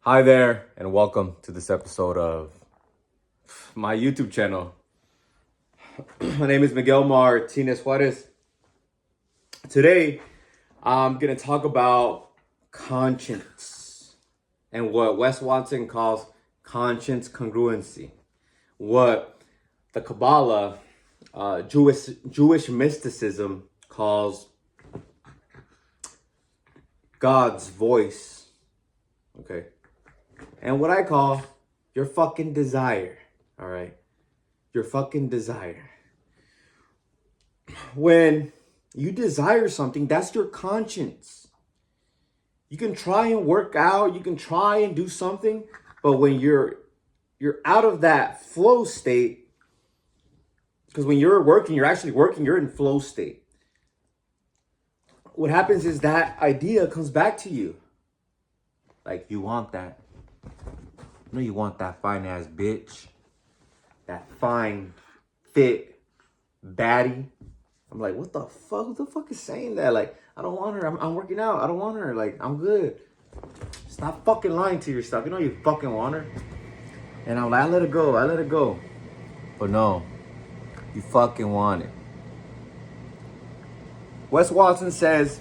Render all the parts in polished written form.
Hi there, and welcome to this episode of my YouTube channel. My name is Miguel Martinez Juarez. Today, I'm going to talk about conscience and what Wes Watson calls conscience congruency. What the Kabbalah, Jewish mysticism calls God's voice. Okay. And what I call your fucking desire. All right. Your fucking desire. When you desire something, that's your conscience. You can try and work out, you can try and do something, but when you're out of that flow state, because when you're working, you're actually working, you're in flow state. What happens is that idea comes back to you. Like, you want that. You know you want that fine ass bitch. That fine, fit, baddie. I'm like, what the fuck? Who the fuck is saying that? Like, I don't want her. I'm working out. I don't want her. Like, I'm good. Stop fucking lying to yourself. You know you fucking want her. And I'm like, I let it go. I let it go. But no, you fucking want it. Wes Watson says,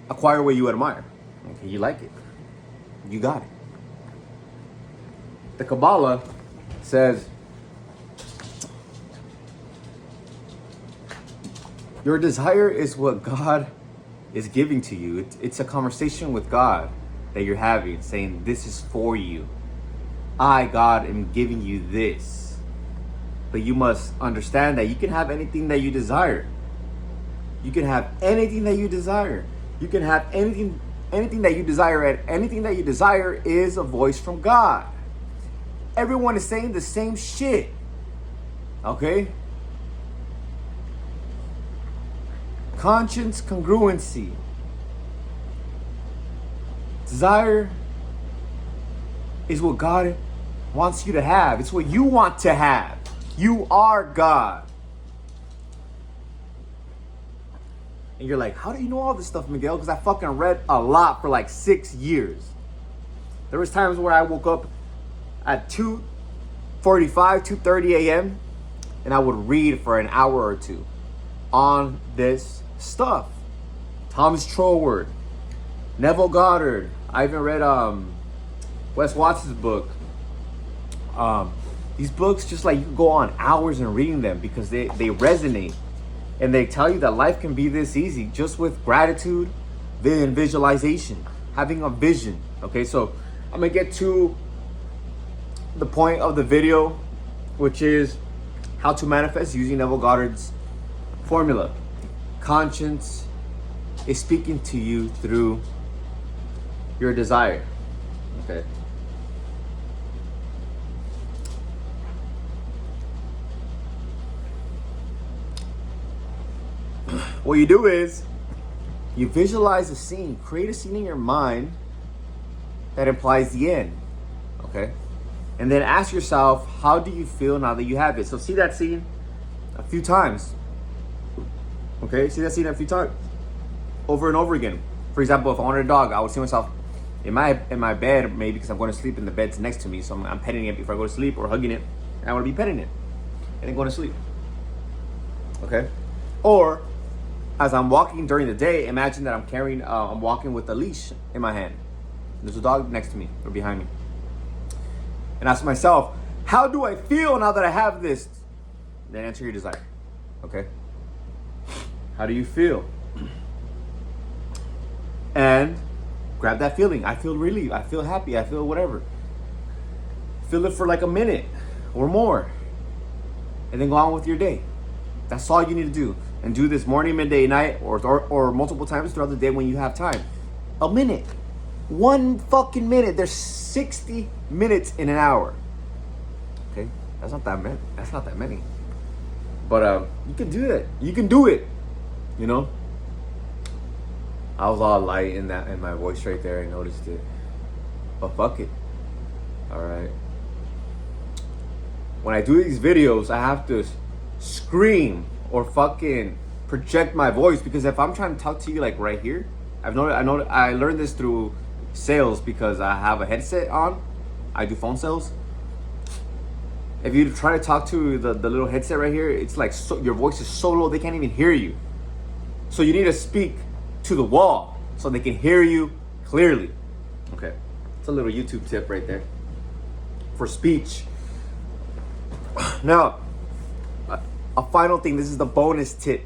acquire what you admire. Okay, you like it. You got it. The Kabbalah says, your desire is what God is giving to you. It's a conversation with God that you're having, saying, this is for you. I, God, am giving you this. But you must understand that you can have anything that you desire. You can have anything that you desire. You can have anything that you desire, and anything that you desire is a voice from God. Everyone is saying the same shit. Okay? Conscience congruency. Desire is what God wants you to have. It's what you want to have. You are God. And you're like, how do you know all this stuff, Miguel? Because I fucking read a lot for like 6 years. There was times where I woke up at 2:45, 2:30 a.m. and I would read for an hour or two on this stuff. Thomas Troward, Neville Goddard. I even read Wes Watson's book. These books, just like, you can go on hours and reading them because they resonate. And they tell you that life can be this easy just with gratitude, then visualization, having a vision. Okay, so I'm gonna get to the point of the video, which is how to manifest using Neville Goddard's formula. Conscience is speaking to you through your desire. Okay. What you do is you visualize a scene, create a scene in your mind that implies the end. Okay. And then ask yourself, how do you feel now that you have it? So see that scene a few times. Okay, see that scene a few times. Over and over again. For example, if I wanted a dog, I would see myself in my bed, maybe because I'm going to sleep and the bed's next to me. So I'm petting it before I go to sleep, or hugging it. And I want to be petting it and then going to sleep. Okay? Or as I'm walking during the day, imagine that I'm walking with a leash in my hand. There's a dog next to me or behind me. And ask myself, how do I feel now that I have this? Then answer your desire. Okay? How do you feel? And grab that feeling. I feel relief. I feel happy. I feel whatever. Feel it for like a minute or more. And then go on with your day. That's all you need to do. And do this morning, midday, night, or multiple times throughout the day when you have time. A minute. 1 fucking minute. There's 60 minutes in an hour. Okay? That's not that many. That's not that many. But you can do that. You can do it. You know? I was all light in my voice right there. I noticed it. But fuck it. Alright. When I do these videos, I have to scream or fucking project my voice, because if I'm trying to talk to you like right here, I learned this through sales because I have a headset on. I do phone sales. If you try to talk to the little headset right here, it's like your voice is so low they can't even hear you. So you need to speak to the wall so they can hear you clearly. Okay, it's a little YouTube tip right there for speech. Now, a final thing, this is the bonus tip.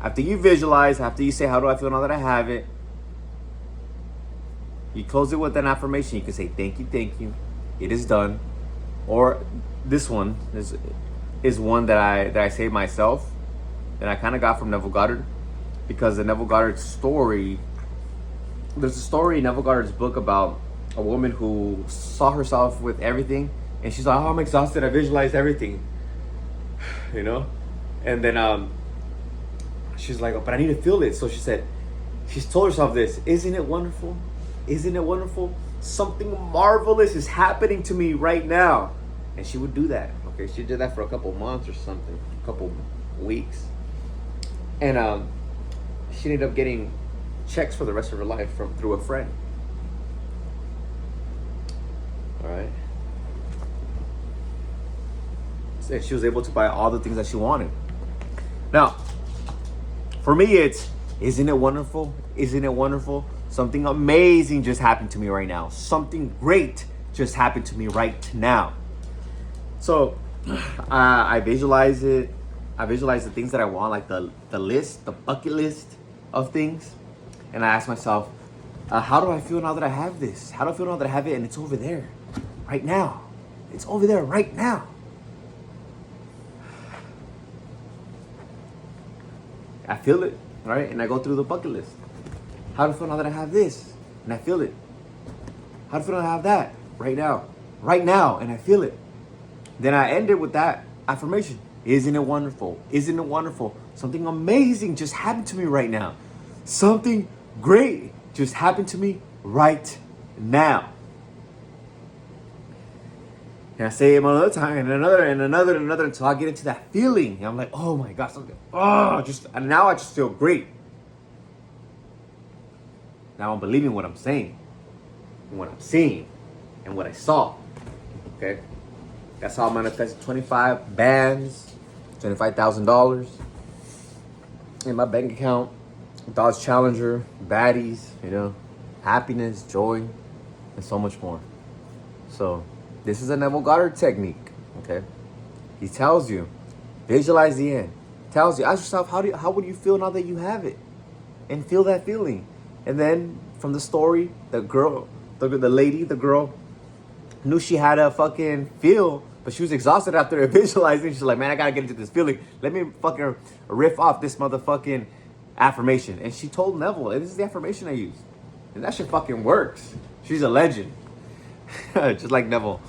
After you visualize, after you say, how do I feel now that I have it? You close it with an affirmation. You can say, thank you, it is done. Or this one is one that I say myself, that I kind of got from Neville Goddard, because the Neville Goddard story, there's a story in Neville Goddard's book about a woman who saw herself with everything, and she's like, oh, I'm exhausted, I visualized everything, you know? And then she's like, oh, but I need to feel it. So she's told herself this, isn't it wonderful? Isn't it wonderful? Something marvelous is happening to me right now. And she would do that. Okay, she did that for a couple months or something, a couple weeks. And she ended up getting checks for the rest of her life through a friend. All right. And she was able to buy all the things that she wanted. Now, for me, it's, isn't it wonderful? Isn't it wonderful? Something amazing just happened to me right now. Something great just happened to me right now. So I visualize it. I visualize the things that I want, like the list, the bucket list of things. And I ask myself, how do I feel now that I have this? How do I feel now that I have it and it's over there right now? It's over there right now. I feel it, right? And I go through the bucket list. How do I feel now that I have this? And I feel it. How do I feel now that I have that? Right now. Right now. And I feel it. Then I end it with that affirmation. Isn't it wonderful? Isn't it wonderful? Something amazing just happened to me right now. Something great just happened to me right now. And I say it another time and another until I get into that feeling. And I'm like, oh my God, something. Oh, and now I just feel great. Now I'm believing what I'm saying, and what I'm seeing, and what I saw. Okay? That's how I manifested 25 bands, $25,000 in my bank account, Dodge Challenger, baddies, you know, happiness, joy, and so much more. So this is a Neville Goddard technique, okay? He tells you, visualize the end. Tells you, ask yourself, how would you feel now that you have it? And feel that feeling. And then from the story, the girl knew she had a fucking feel, but she was exhausted after visualizing. She's like, man, I gotta get into this feeling. Let me fucking riff off this motherfucking affirmation. And she told Neville, this is the affirmation I use. And that shit fucking works. She's a legend. Just like Neville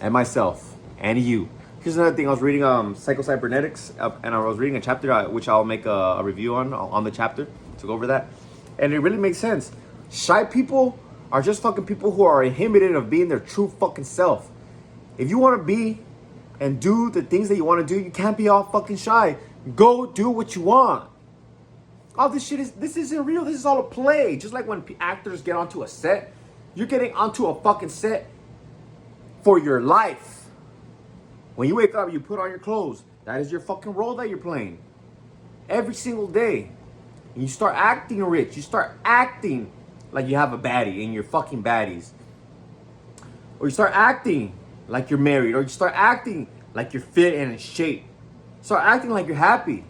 and myself and you. Here's another thing. I was reading Psycho-Cybernetics, and I was reading a chapter which I'll make a review on the chapter to go over that. And it really makes sense. Shy people are just fucking people who are inhibited of being their true fucking self. If you want to be and do the things that you want to do, you can't be all fucking shy. Go do what you want. All this isn't real. This is all a play. Just like when actors get onto a set, you're getting onto a fucking set for your life. When you wake up, you put on your clothes. That is your fucking role that you're playing. Every single day. And you start acting rich. You start acting like you have a baddie and you're fucking baddies. Or you start acting like you're married. Or you start acting like you're fit and in shape. Start acting like you're happy.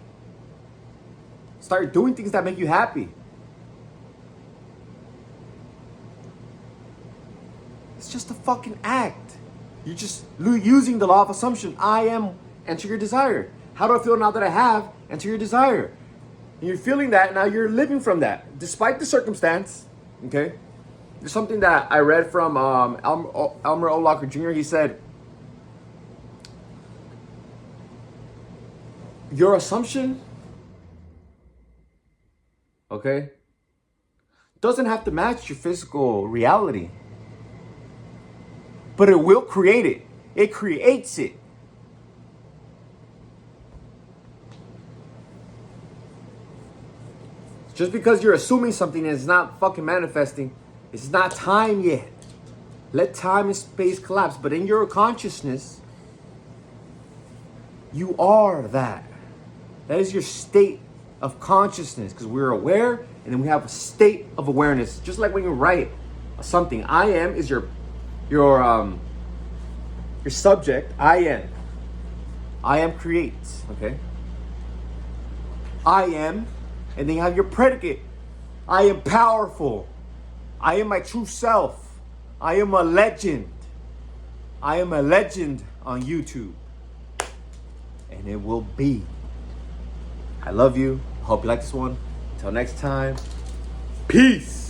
Start doing things that make you happy. It's just a fucking act. You're just using the law of assumption. I am, enter your desire. How do I feel now that I have? Enter your desire. And you're feeling that, now you're living from that. Despite the circumstance, okay? There's something that I read from Elmer O. Locker Jr. He said, your assumption, okay, doesn't have to match your physical reality. But it will create it. It creates it. Just because you're assuming something and it's not fucking manifesting, it's not time yet. Let time and space collapse. But in your consciousness, you are that. That is your state of consciousness, because we're aware and then we have a state of awareness. Just like when you write something, I am is your subject. I am creates, okay? I am, and then you have your predicate. I am powerful. I am my true self. I am a legend. I am a legend on YouTube. And it will be. I love you. Hope you like this one. Until next time, peace.